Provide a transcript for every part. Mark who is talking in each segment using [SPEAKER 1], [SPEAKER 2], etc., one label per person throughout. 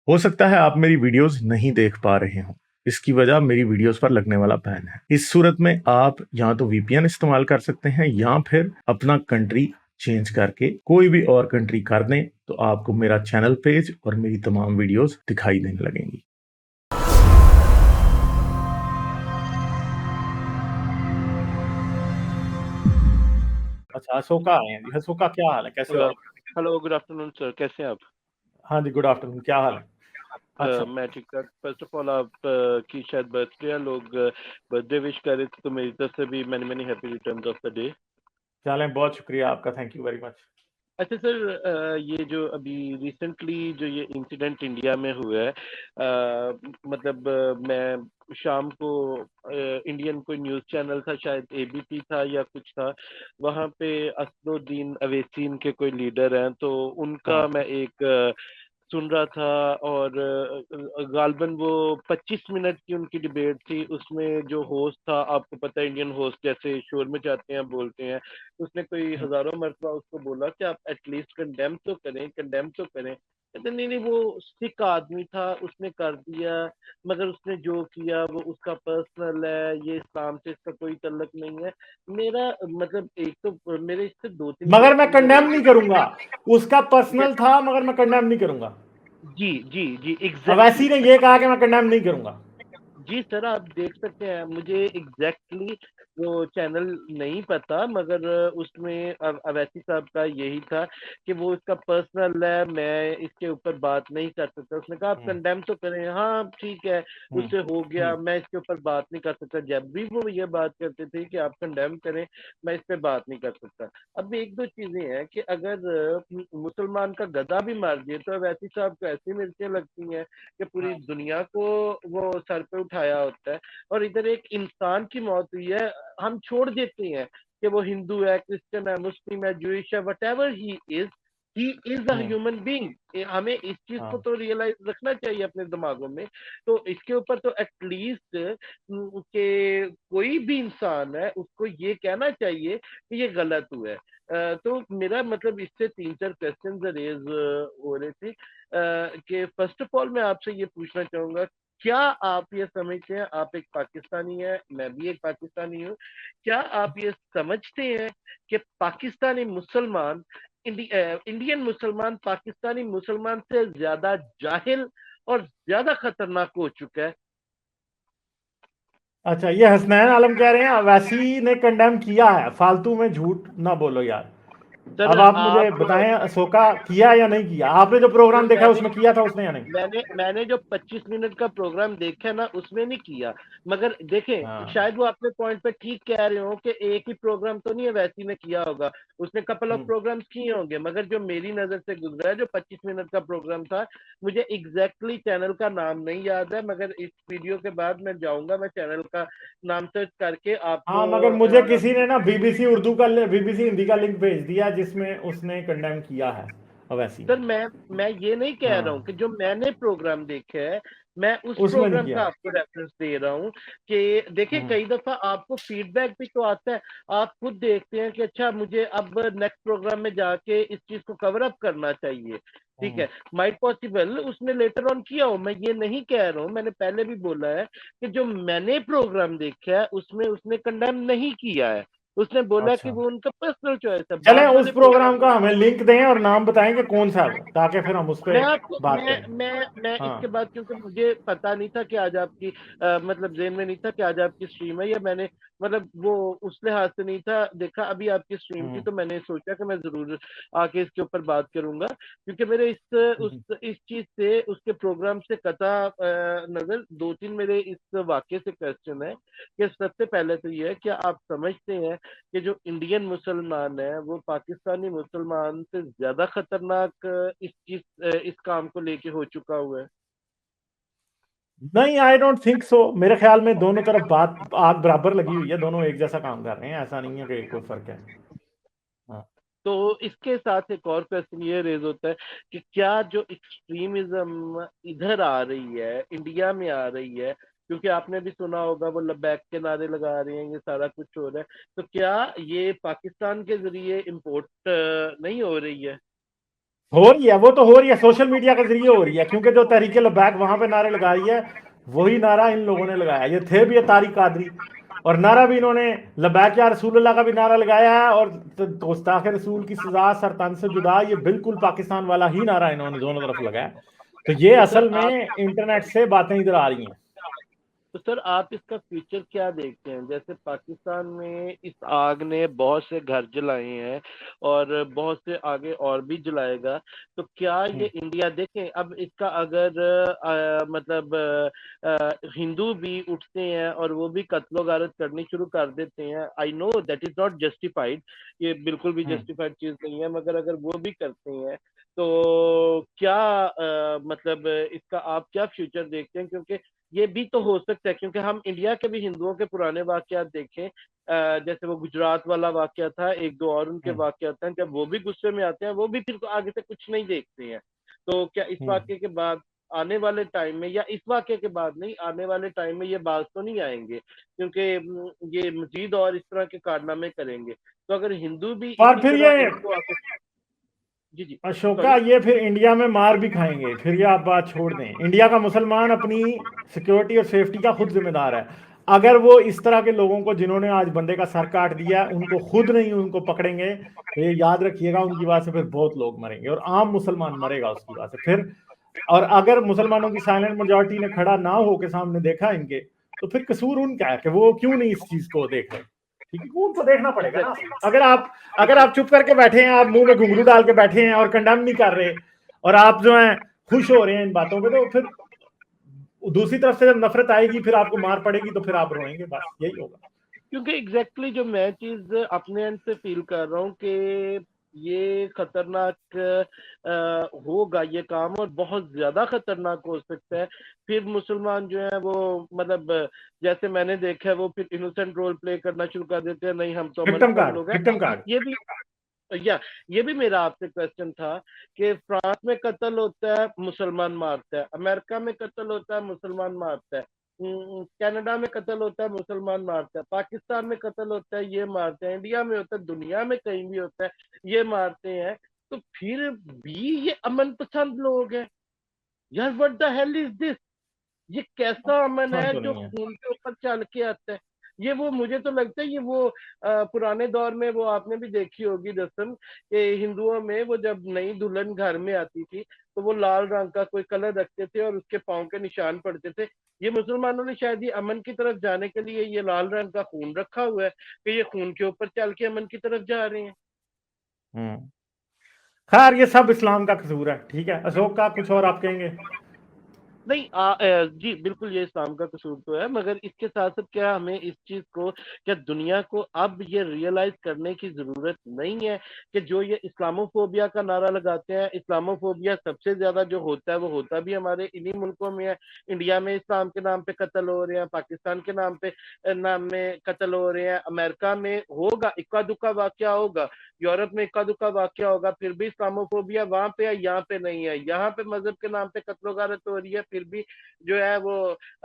[SPEAKER 1] हो सकता है आप मेरी वीडियोस नहीं देख पा रहे हों। इसकी वजह मेरी वीडियोस पर लगने वाला बैन है। इस सूरत में आप या तो वीपीएन इस्तेमाल कर सकते हैं या फिर अपना कंट्री चेंज करके कोई भी और कंट्री कर दें, तो आपको मेरा चैनल पेज और मेरी तमाम वीडियोस दिखाई देने लगेंगी। अच्छा, अशोका आए हैं जी। अशोका, क्या हाल है, कैसे हो
[SPEAKER 2] हेलो।
[SPEAKER 1] आप?
[SPEAKER 2] हेलो, गुड आफ्टरनून सर, कैसे हैं आप?
[SPEAKER 1] हाँ जी, गुड आफ्टरनून, क्या हाल है? अच्छा,
[SPEAKER 2] मैं ठीक ठाक। फर्स्ट ऑफ ऑल आप की शायद बर्थडे है, लोग बर्थडे विश कर रहे थे, तो मेरी तरफ से भी many many happy returns of the day.
[SPEAKER 1] चलें, बहुत शुक्रिया आपका, थैंक यू वेरी मच।
[SPEAKER 2] अच्छा सर, ये जो अभी रिसेंटली जो ये इंसिडेंट इंडिया में हुआ है, मतलब मैं शाम को इंडियन कोई न्यूज़ चैनल था, शायद एबीपी था या कुछ था, वहाँ पे असदुद्दीन अवैसी इनके कोई लीडर हैं, तो उनका
[SPEAKER 1] हाँ,
[SPEAKER 2] मैं एक सुन रहा था। और गालबन वो 25 मिनट की उनकी डिबेट थी। उसमें जो होस्ट था, आपको पता है इंडियन होस्ट जैसे शोर में जाते हैं, बोलते हैं, उसने कोई हजारों मरतबा उसको बोला कि आप एटलीस्ट कंडेम तो करें, कंडेम तो करें। कहते नहीं नहीं, वो सिख आदमी था, उसने कर दिया, मगर उसने जो किया वो उसका पर्सनल है, ये इस्लाम से इसका कोई तल्लक नहीं है। मेरा मतलब एक तो मेरे इससे दो तीन
[SPEAKER 1] मगर मैं
[SPEAKER 2] क्वेश्चन
[SPEAKER 1] कंडेम नहीं करूंगा। उसका
[SPEAKER 2] है।
[SPEAKER 1] पर्सनल था, मगर मैं कंडेम नहीं करूंगा।
[SPEAKER 2] जी जी जी,
[SPEAKER 1] अवैसी
[SPEAKER 2] एग्जैक्टली।
[SPEAKER 1] ने ये कहा कि मैं कंडेम नहीं करूंगा।
[SPEAKER 2] जी सर, आप देख सकते हैं, मुझे एग्जैक्टली वो चैनल नहीं पता, मगर उसमें अवैसी साहब का यही था कि वो इसका पर्सनल है, मैं इसके ऊपर बात नहीं कर सकता। उसने कहा आप
[SPEAKER 1] हम्म,
[SPEAKER 2] कंडेम तो करें, हाँ ठीक है,
[SPEAKER 1] हम्म,
[SPEAKER 2] उससे हो गया,
[SPEAKER 1] हम्म।
[SPEAKER 2] मैं इसके ऊपर बात नहीं कर सकता। जब भी वो ये बात करते थे कि आप कंडेम करें, मैं इस पे बात नहीं कर सकता। अब एक दो चीजें हैं कि अगर मुसलमान का गधा भी मार दिए तो अवैसी साहब को ऐसी मिर्चें लगती हैं कि पूरी दुनिया को वो सर पे उठाया होता है। और इधर एक इंसान की मौत हुई है, हम छोड़ देते हैं कि वो हिंदू है, क्रिश्चियन है, मुस्लिम है, जूइश है, what ever he is a
[SPEAKER 1] hmm,
[SPEAKER 2] human being. हमें इस चीज को
[SPEAKER 1] हाँ,
[SPEAKER 2] तो रियलाइज रखना चाहिए अपने दिमागों में। तो इसके ऊपर तो एटलीस्ट के कोई भी इंसान है उसको ये कहना चाहिए कि ये गलत हुआ है। तो मेरा मतलब इससे तीन चार क्वेश्चन रेज हो रहे थे कि फर्स्ट ऑफ ऑल मैं आपसे ये पूछना चाहूंगा, क्या आप ये समझते हैं, आप एक पाकिस्तानी है, मैं भी एक पाकिस्तानी हूँ, क्या आप ये समझते हैं कि पाकिस्तानी मुसलमान इंडियन मुसलमान पाकिस्तानी मुसलमान से ज्यादा जाहिल और ज्यादा खतरनाक हो चुका है?
[SPEAKER 1] अच्छा, ये हसनैन आलम कह रहे हैं अवैसी ने कंडेम किया है। फालतू में झूठ ना बोलो यार।
[SPEAKER 2] सर
[SPEAKER 1] अब आप मुझे
[SPEAKER 2] आप
[SPEAKER 1] बताएं, अशोका किया या नहीं किया? आपने जो
[SPEAKER 2] सर
[SPEAKER 1] प्रोग्राम देखा है उसमें किया था उसने या नहीं?
[SPEAKER 2] मैंने जो 25 मिनट का प्रोग्राम देखा ना, उसमें नहीं किया। मगर देखें,
[SPEAKER 1] हाँ।
[SPEAKER 2] शायद वो अपने पॉइंट पे ठीक कह रहे हो कि एक ही प्रोग्राम तो नहीं है वैसी ने किया होगा, उसने कपल ऑफ
[SPEAKER 1] हम्म,
[SPEAKER 2] प्रोग्राम्स किए होंगे। मगर जो मेरी नजर से गुजरा है, जो 25 मिनट का प्रोग्राम था, मुझे एग्जैक्टली चैनल का नाम नहीं याद है, मगर इस वीडियो के बाद मैं जाऊंगा, मैं चैनल का नाम सर्च करके
[SPEAKER 1] हाँ,
[SPEAKER 2] आपको
[SPEAKER 1] मगर मुझे किसी ने ना बीबीसी उर्दू का, बीबीसी हिंदी का लिंक भेज दिया जिसमें उसने कंडेम किया है अवैसी ने।
[SPEAKER 2] सर मैं ये नहीं कह रहा हूँ
[SPEAKER 1] हाँ,
[SPEAKER 2] कि जो मैंने प्रोग्राम देखे है, मैं उस
[SPEAKER 1] उसमें नहीं
[SPEAKER 2] प्रोग्राम
[SPEAKER 1] किया।
[SPEAKER 2] का आपको रेफरेंस दे रहा हूँ कि देखिए,
[SPEAKER 1] हम्म,
[SPEAKER 2] कई दफा आपको फीडबैक भी तो आता है। आप खुद देखते हैं कि अच्छा, मुझे अब नेक्स्ट प्रोग्राम में जाके इस चीज को कवर अप करना चाहिए। ठीक
[SPEAKER 1] हम्म,
[SPEAKER 2] है, माइट पॉसिबल उसने लेटर ऑन किया हो, मैं ये नहीं कह रहा हूँ, मैंने पहले भी बोला है कि जो मैंने प्रोग्राम देखा है उसमें उसने कंडेम नहीं किया है। उसने बोला कि
[SPEAKER 1] अच्छा।
[SPEAKER 2] वो उनका पर्सनल चॉइस है।
[SPEAKER 1] चलें,
[SPEAKER 2] बाद
[SPEAKER 1] उस
[SPEAKER 2] वाले
[SPEAKER 1] प्रोग्राम
[SPEAKER 2] प्रोग्राम
[SPEAKER 1] का हमें लिंक दें और नाम बताएं कि कौन सा है वो, ताकि फिर हम उस
[SPEAKER 2] मैं
[SPEAKER 1] पर
[SPEAKER 2] आपको
[SPEAKER 1] बात करें।
[SPEAKER 2] मैं इसके
[SPEAKER 1] हाँ।
[SPEAKER 2] बाद, क्योंकि मुझे पता नहीं था कि आज आपकी मतलब जेन में नहीं था कि आज आपकी स्ट्रीम है, या मैंने मतलब वो उस लिहाज से नहीं था देखा। अभी आपकी स्ट्रीम थी
[SPEAKER 1] हम्म,
[SPEAKER 2] तो मैंने सोचा कि मैं जरूर आके इसके ऊपर बात करूंगा, क्योंकि मेरे
[SPEAKER 1] हम्म,
[SPEAKER 2] इस चीज से, उसके प्रोग्राम से कता नजर दो तीन मेरे इस वाक्य से क्वेश्चन है कि सबसे पहले तो ये है, क्या आप समझते हैं कि जो इंडियन मुसलमान है वो पाकिस्तानी मुसलमान से ज्यादा खतरनाक इस काम को लेके हो चुका हुआ है?
[SPEAKER 1] नहीं, आई डोंट थिंक सो। मेरे ख्याल में दोनों तरफ बात आग बराबर लगी हुई है, दोनों एक जैसा काम कर रहे हैं, ऐसा नहीं है कि कोई फर्क है। हाँ।
[SPEAKER 2] तो इसके साथ एक और क्वेश्चन ये रेज होता है कि क्या जो एक्सट्रीमिज्म इधर आ रही है, इंडिया में आ रही है, क्योंकि आपने भी सुना होगा वो लबैक के नारे लगा रहे हैं, ये सारा कुछ हो रहा है, तो क्या ये पाकिस्तान के जरिए इम्पोर्ट नहीं हो रही है?
[SPEAKER 1] हो रही है, वो तो हो रही है, सोशल मीडिया के जरिए हो रही है, क्योंकि जो तहरीके लबैक वहां पे नारे लगा रही है, वही नारा इन लोगों ने लगाया। ये थे भी ये तारिक कादरी, और नारा भी इन्होंने लबैक या रसूलुल्लाह का भी नारा लगाया है, और गुस्ताख रसूल की सजा सर तन से जुदा, ये बिल्कुल पाकिस्तान वाला ही नारा इन्होंने दोनों तरफ लगाया। तो ये
[SPEAKER 2] तो सर
[SPEAKER 1] असल
[SPEAKER 2] आप
[SPEAKER 1] में इंटरनेट से बातें इधर आ रही हैं।
[SPEAKER 2] तो सर आप इसका फ्यूचर क्या देखते हैं? जैसे पाकिस्तान में इस आग ने बहुत से घर जलाए हैं और बहुत से आगे और भी जलाएगा, तो क्या ये
[SPEAKER 1] हम्म।
[SPEAKER 2] इंडिया देखें अब इसका अगर मतलब हिंदू भी उठते हैं और वो भी कत्लो गारत करनी शुरू कर देते हैं, I know that is not justified, ये बिल्कुल भी
[SPEAKER 1] हम्म।
[SPEAKER 2] जस्टिफाइड चीज नहीं है, मगर अगर वो भी करते हैं तो क्या मतलब इसका आप क्या फ्यूचर देखते हैं? क्योंकि ये भी तो हो सकता है, क्योंकि हम इंडिया के भी हिंदुओं के पुराने वाकयात देखें, जैसे वो गुजरात वाला वाकया था, एक दो और उनके
[SPEAKER 1] हम्म।
[SPEAKER 2] वाकयात हैं, जब वो भी गुस्से में आते हैं वो भी फिर आगे से कुछ नहीं देखते हैं। तो क्या इस
[SPEAKER 1] हम्म।
[SPEAKER 2] वाक्य के बाद आने वाले टाइम में, या इस वाक्य के बाद नहीं, आने वाले टाइम में ये बात तो नहीं आएंगे, क्योंकि ये मजीद और इस तरह के कारनामे करेंगे, तो अगर हिंदू भी
[SPEAKER 1] और
[SPEAKER 2] इसी
[SPEAKER 1] फिर
[SPEAKER 2] तरह
[SPEAKER 1] ये
[SPEAKER 2] इनको आके। जी जी।
[SPEAKER 1] अशोका,
[SPEAKER 2] सॉरी।
[SPEAKER 1] ये फिर इंडिया में मार भी खाएंगे। फिर ये आप बात छोड़ दें, इंडिया का मुसलमान अपनी सिक्योरिटी और सेफ्टी का खुद जिम्मेदार है। अगर वो इस तरह के लोगों को जिन्होंने आज बंदे का सर काट दिया उनको खुद नहीं उनको पकड़ेंगे, तो ये याद रखिएगा उनकी बात से फिर बहुत लोग मरेंगे, और आम मुसलमान मरेगा उसकी बात से फिर। और अगर मुसलमानों की साइलेंट मेजोरिटी ने खड़ा ना हो के सामने देखा इनके, तो फिर कसूर उनका है कि वो क्यों नहीं इस चीज को देख रहे। ठीक है, उनको देखना पड़ेगा ना।
[SPEAKER 2] एग्जैक्टली।
[SPEAKER 1] अगर आप चुप करके बैठे हैं, आप मुंह में घुंघरू डाल के बैठे हैं और कंडेम नहीं कर रहे, और आप जो है खुश हो रहे हैं इन बातों पे, तो फिर दूसरी तरफ से जब नफरत आएगी, फिर आपको मार पड़ेगी, तो फिर आप रोएंगे, बस यही होगा।
[SPEAKER 2] क्योंकि एग्जैक्टली जो मैं चीज अपने एंड से फील कर रहा हूँ कि ये खतरनाक होगा ये काम, और बहुत ज्यादा खतरनाक हो सकता है। फिर मुसलमान जो है वो मतलब जैसे मैंने देखा है, वो फिर इनोसेंट रोल प्ले करना शुरू कर देते हैं, नहीं हम तो
[SPEAKER 1] विक्टिम
[SPEAKER 2] अमरपंथ
[SPEAKER 1] कार्ड,
[SPEAKER 2] लोग हैं।
[SPEAKER 1] Victim card.
[SPEAKER 2] ये भी या ये भी मेरा आपसे क्वेश्चन था कि फ्रांस में कत्ल होता है मुसलमान मारता है, अमेरिका में कत्ल होता है मुसलमान मारता है, कनाडा में कत्ल होता है मुसलमान मारता है, पाकिस्तान में कत्ल होता है ये मारते हैं, इंडिया में होता है, दुनिया में कहीं भी होता है ये मारते हैं, तो फिर भी ये अमन पसंद लोग हैं। यार what the hell is this? ये कैसा अमन
[SPEAKER 1] हाँ
[SPEAKER 2] है
[SPEAKER 1] तो
[SPEAKER 2] जो
[SPEAKER 1] नहीं है।
[SPEAKER 2] खून के ऊपर चल के आता है? ये वो मुझे तो लगता है ये वो पुराने दौर में वो आपने भी देखी होगी रस्म कि हिंदुओं में वो जब नई दुल्हन घर में आती थी तो वो लाल रंग का कोई कलर रखते थे और उसके पाँव के निशान पड़ते थे। ये मुसलमानों ने शायद ये अमन की तरफ जाने के लिए ये लाल रंग का खून रखा हुआ है कि ये खून के ऊपर चल के अमन की तरफ जा रहे हैं।
[SPEAKER 1] हम्म। खैर, ये सब इस्लाम का कसूर है। ठीक है अशोक का, कुछ और आप कहेंगे?
[SPEAKER 2] नहीं जी बिल्कुल ये इस्लाम का कसूर तो है, मगर इसके साथ साथ क्या हमें इस चीज को, क्या दुनिया को अब ये रियलाइज करने की जरूरत नहीं है कि जो ये इस्लामोफोबिया का नारा लगाते हैं, इस्लामोफोबिया सबसे ज्यादा जो होता है वो होता भी हमारे इन्हीं मुल्कों में है। इंडिया में इस्लाम के नाम पे कत्ल हो रहे हैं, पाकिस्तान के नाम में कत्ल हो रहे हैं, अमेरिका में होगा इक्का दुक्का वाकया होगा, यूरोप में इक्का दुक्का वाकया होगा, फिर भी इस्लामोफोबिया वहां पे है यहाँ पे नहीं है। यहाँ पे मजहब के नाम पे कत्लो गारत हो रही है, फिर भी जो है वो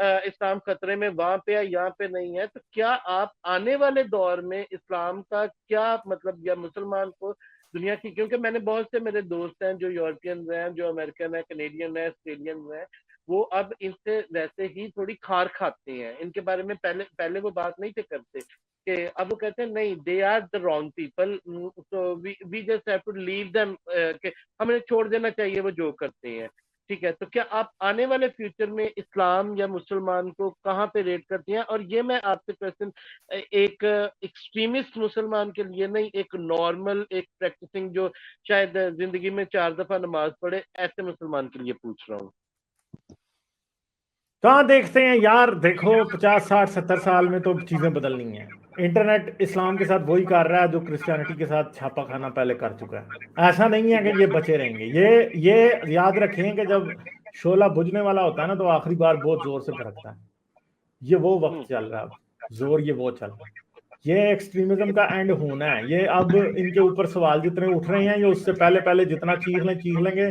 [SPEAKER 2] इस्लाम खतरे में वहां पे है यहाँ पे नहीं है। तो क्या आप आने वाले दौर में इस्लाम का क्या मतलब, या मुसलमान को दुनिया की, क्योंकि मैंने बहुत से मेरे दोस्त हैं जो यूरोपियन हैं, जो अमेरिकन है, कनेडियन है, ऑस्ट्रेलियन है, वो अब इनसे वैसे ही थोड़ी खार खाते हैं इनके बारे में। पहले पहले वो बात नहीं थे करते कि अब वो कहते हैं नहीं they are the wrong people, so we just have to leave them, कि हमें छोड़ देना चाहिए वो जो करते हैं। ठीक है, तो क्या आप आने वाले फ्यूचर में इस्लाम या मुसलमान को कहाँ पे रेट करती हैं? और ये मैं आपसे क्वेश्चन एक एक्सट्रीमिस्ट मुसलमान के लिए नहीं, एक नॉर्मल एक प्रैक्टिसिंग जो शायद जिंदगी में 4 दफा नमाज पढ़े ऐसे मुसलमान के लिए पूछ रहा हूँ।
[SPEAKER 1] कहाँ देखते हैं यार, देखो 50 60 70 साल में तो चीजें बदलनी हैं। इंटरनेट इस्लाम के साथ वही कर रहा है जो क्रिश्चियनिटी के साथ छापा खाना पहले कर चुका है। ऐसा नहीं है कि ये बचे रहेंगे। ये याद रखें कि जब शोला बुझने वाला होता है ना, तो आखिरी बार बहुत जोर से भड़कता है। ये वो वक्त चल रहा है अब, जोर ये वो चल रहा है। ये एक्सट्रीमिज्म का एंड होना है। ये अब इनके ऊपर सवाल जितने उठ रहे हैं, ये उससे पहले पहले जितना चीख लेंगे,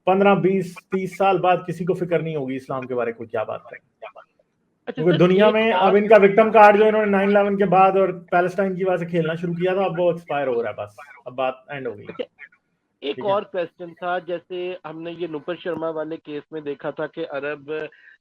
[SPEAKER 1] 15 20 30 साल बाद किसी को फिक्र नहीं होगी इस्लाम के बारे में कोई क्या बात करे।
[SPEAKER 2] अच्छा
[SPEAKER 1] क्योंकि
[SPEAKER 2] सर
[SPEAKER 1] दुनिया
[SPEAKER 2] एक
[SPEAKER 1] में अब
[SPEAKER 2] और।
[SPEAKER 1] इनका विक्टिम कार्ड जो इन्होंने 9/11 के बाद और पैलेस्टाइन की वजह से खेलना शुरू किया था, अब वो एक्सपायर हो रहा है, बस अब बात एंड हो गई।
[SPEAKER 2] एक
[SPEAKER 1] ठीक है।
[SPEAKER 2] और क्वेश्चन था, जैसे हमने ये नुपुर शर्मा वाले केस में देखा था कि अरब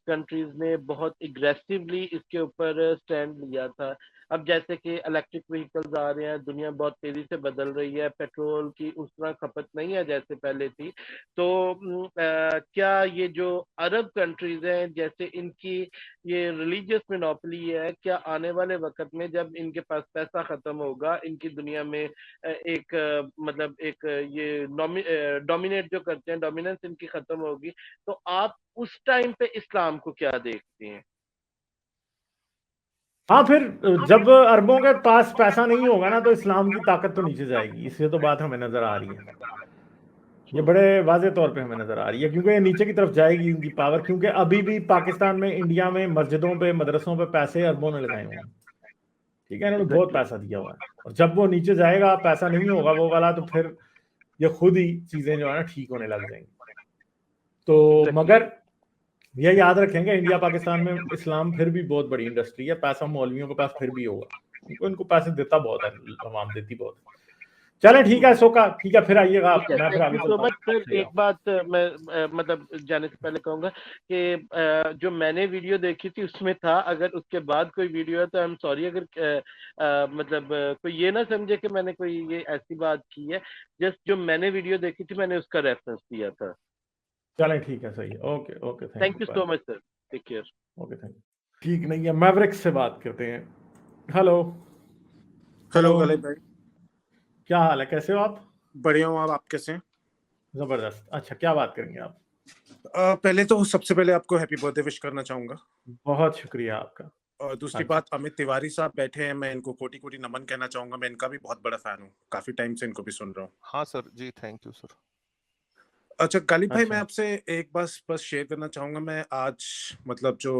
[SPEAKER 2] कंट्रीज ने बहुत एग्रेसिवली इसके ऊपर स्टैंड लिया था। अब जैसे कि इलेक्ट्रिक व्हीकल्स आ रहे हैं, दुनिया बहुत तेजी से बदल रही है, पेट्रोल की उस तरह खपत नहीं है जैसे पहले थी। तो क्या ये जो अरब कंट्रीज हैं, जैसे इनकी ये रिलीजियस मोनोपोली है, क्या आने वाले वक्त में जब इनके पास पैसा खत्म होगा, इनकी दुनिया में एक मतलब एक ये डोमिनेट जो करते हैं, डोमिनेंस इनकी खत्म होगी, तो आप उस टाइम पे इस्लाम को क्या देखते हैं?
[SPEAKER 1] हाँ, फिर जब अरबों के पास पैसा नहीं होगा ना, तो इस्लाम की ताकत तो नीचे जाएगी। इससे तो बात हमें नजर आ रही है, ये बड़े वाजे तौर पे हमें नजर आ रही है, क्योंकि ये नीचे की तरफ जाएगी उनकी पावर। क्योंकि अभी भी पाकिस्तान में, इंडिया में मस्जिदों पे, मदरसों पे पैसे अरबों ने लगाए हुए हैं। ठीक है, इन्होंने बहुत
[SPEAKER 2] एग्जैक्टली।
[SPEAKER 1] पैसा दिया हुआ है, और जब वो नीचे जाएगा, पैसा नहीं होगा वो वाला, तो फिर ये खुद ही चीजें जो है ना ठीक होने लग जाएंगी। तो
[SPEAKER 2] एग्जैक्टली।
[SPEAKER 1] मगर ये याद रखेंगे, इंडिया पाकिस्तान में इस्लाम फिर भी बहुत बड़ी इंडस्ट्री है। पैसा मौलवियों के पास फिर भी होगा, उनको इनको पैसे देता बहुत है, आवाम देती बहुत है। चले ठीक है, शोका, ठीक है, फिर आइएगा आप,
[SPEAKER 2] ठीक है,
[SPEAKER 1] मैं फिर
[SPEAKER 2] थैंक
[SPEAKER 1] आगे
[SPEAKER 2] यू सो
[SPEAKER 1] चलता हूँ।
[SPEAKER 2] Much sir.
[SPEAKER 1] ठीक है।
[SPEAKER 2] एक बात मैं मतलब जाने से पहले कहूंगा कि जो मैंने वीडियो देखी थी उसमें था, अगर उसके बाद कोई वीडियो है तो आई एम सॉरी, अगर मतलब कोई ये ना समझे कि मैंने कोई ये ऐसी बात की है। जस्ट जो मैंने वीडियो देखी थी, मैंने उसका रेफरेंस दिया था।
[SPEAKER 1] चलें ठीक है, सही है, okay okay, thank
[SPEAKER 2] thank
[SPEAKER 1] you,
[SPEAKER 2] you
[SPEAKER 1] bye.
[SPEAKER 2] So much sir. Take care.
[SPEAKER 1] Okay, thank you. ठीक नहीं है, मैवरिक से बात करते हैं। हेलो।
[SPEAKER 3] Hello
[SPEAKER 1] hello.
[SPEAKER 3] गले भाई।
[SPEAKER 1] क्या हाल है, कैसे हो आप?
[SPEAKER 3] बढ़िया हूँ, आप कैसे हैं?
[SPEAKER 1] जबरदस्त। अच्छा, क्या बात करेंगे आप?
[SPEAKER 3] पहले तो सबसे पहले आपको हैप्पी बर्थडे विश करना चाहूंगा।
[SPEAKER 1] बहुत शुक्रिया आपका।
[SPEAKER 3] और दूसरी
[SPEAKER 1] अच्छा।
[SPEAKER 3] बात, अमित तिवारी साहब बैठे हैं, मैं इनको कोटि कोटि नमन कहना चाहूंगा। मैं इनका भी बहुत बड़ा फैन हूँ, काफी टाइम से इनको भी सुन रहा हूँ।
[SPEAKER 4] हाँ sir ji, thank you sir.
[SPEAKER 3] अच्छा गालिब भाई, मैं
[SPEAKER 1] अच्छा।
[SPEAKER 3] आपसे एक बात बस शेयर करना चाहूंगा। मैं आज मतलब जो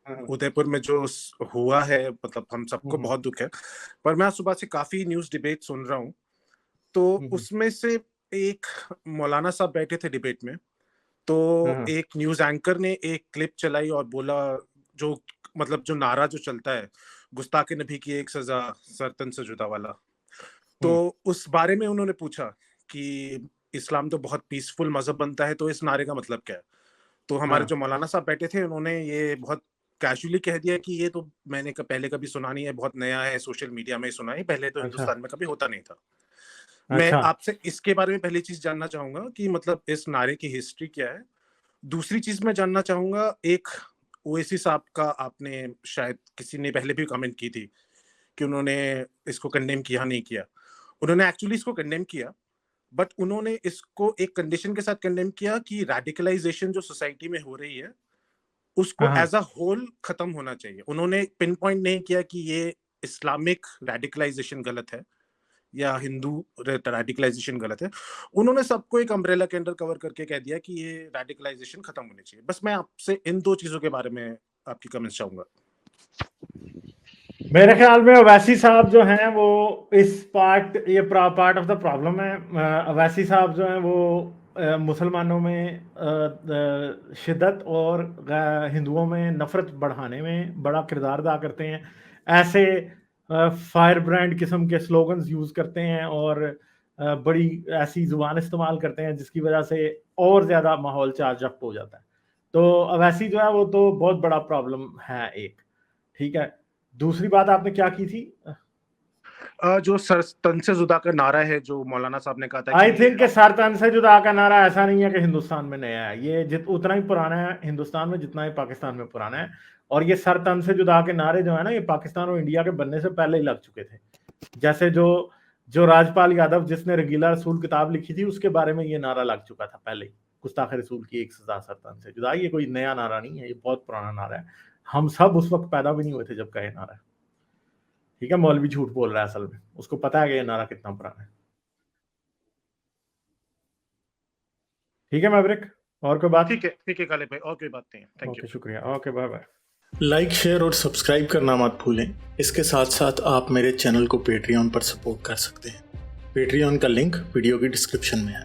[SPEAKER 1] हम्म,
[SPEAKER 3] उदयपुर में जो हुआ है, मतलब हम सबको
[SPEAKER 1] हम्म,
[SPEAKER 3] बहुत दुख है। पर मैं आज सुबह से काफी न्यूज डिबेट सुन रहा हूँ, तो
[SPEAKER 1] हम्म,
[SPEAKER 3] उसमें से एक मौलाना साहब बैठे थे डिबेट में, तो
[SPEAKER 1] हम्म,
[SPEAKER 3] एक न्यूज एंकर ने एक क्लिप चलाई और बोला, जो मतलब जो नारा जो चलता है, गुस्ताखे नबी की एक सजा सरतन से जुदा वाला, तो
[SPEAKER 1] हम्म,
[SPEAKER 3] उस बारे में उन्होंने पूछा कि इस्लाम तो बहुत पीसफुल मजहब बनता है, तो इस नारे का मतलब क्या है। तो हमारे
[SPEAKER 1] हाँ,
[SPEAKER 3] जो मौलाना साहब बैठे थे, उन्होंने ये बहुत कैजुअली कह दिया कि ये तो मैंने पहले कभी सुना नहीं है, बहुत नया है, सोशल मीडिया में ही सुना है, पहले तो
[SPEAKER 1] अच्छा,
[SPEAKER 3] हिंदुस्तान में कभी होता नहीं था। मैं
[SPEAKER 1] अच्छा,
[SPEAKER 3] आपसे इसके बारे में पहली चीज जानना चाहूंगा कि मतलब इस नारे की हिस्ट्री क्या है। दूसरी चीज मैं जानना चाहूंगा, एक ओवैसी साहब का आपने शायद किसी ने पहले भी कमेंट की थी कि उन्होंने इसको कंडेम किया नहीं किया। उन्होंने एक्चुअली इसको कंडेम किया, बट उन्होंने इसको एक कंडीशन के साथ कंडेम किया कि रेडिकलाइजेशन जो सोसाइटी में हो रही है, उसको
[SPEAKER 1] हाँ,
[SPEAKER 3] एज अ होल खत्म होना चाहिए। उन्होंने पिन पॉइंट नहीं किया कि ये इस्लामिक रेडिकलाइजेशन गलत है या हिंदू रेडिकलाइजेशन गलत है। उन्होंने सबको एक अम्ब्रेला के अंडर कवर करके कह दिया कि ये रेडिकलाइजेशन खत्म होनी चाहिए। बस मैं आपसे इन दो चीजों के बारे में आपकी कमेंट्स चाहूंगा।
[SPEAKER 1] मेरे ख्याल में अवैसी साहब जो हैं वो इस ये पार्ट ऑफ द प्रॉब्लम है। अवैसी साहब जो हैं वो मुसलमानों में शिद्दत और हिंदुओं में नफरत बढ़ाने में बड़ा किरदार अदा करते हैं। ऐसे फायर ब्रांड किस्म के स्लोगन्स यूज़ करते हैं, और बड़ी ऐसी जुबान इस्तेमाल करते हैं जिसकी वजह से और ज़्यादा माहौल चार्ज अप हो जाता है। तो अवैसी जो है वो तो बहुत बड़ा प्रॉब्लम है एक। ठीक है, दूसरी बात आपने क्या की थी?
[SPEAKER 3] जो सर तन से जुदा का नारा है, जो मौलाना साहब ने कहा था
[SPEAKER 1] आई
[SPEAKER 3] कि
[SPEAKER 1] थिंक कि सर तन से जुदा का नारा ऐसा नहीं है कि हिंदुस्तान में नया है, ये उतना ही पुराना है हिंदुस्तान में जितना ही पाकिस्तान में पुराना है। और ये सर तन से जुदा के नारे जो है ना, ये पाकिस्तान और इंडिया के बनने से पहले ही लग चुके थे। जैसे जो जो राजपाल यादव जिसने रंगीला रसूल किताब लिखी थी, उसके बारे में ये नारा लग चुका था पहले ही, गुस्ताख रसूल की एक सजा सर तन से जुदा। ये कोई नया नारा नहीं है, ये बहुत पुराना नारा है। हम सब उस वक्त पैदा भी नहीं हुए थे जब का ये नारा है। ठीक है, मौलवी झूठ बोल रहा है, असल में उसको पता है कि ये नारा कितना पुराना है। ठीक है मैवरिक, और कोई बात?
[SPEAKER 3] ठीक है काले भाई, और कोई बात नहीं है। Thank you.
[SPEAKER 1] ओके, शुक्रिया, okay, bye bye. Like, share और सब्सक्राइब करना मत भूलें। इसके साथ साथ आप मेरे चैनल को पेट्रियन पर सपोर्ट कर सकते हैं। पेट्रियन का लिंक वीडियो की डिस्क्रिप्शन में है।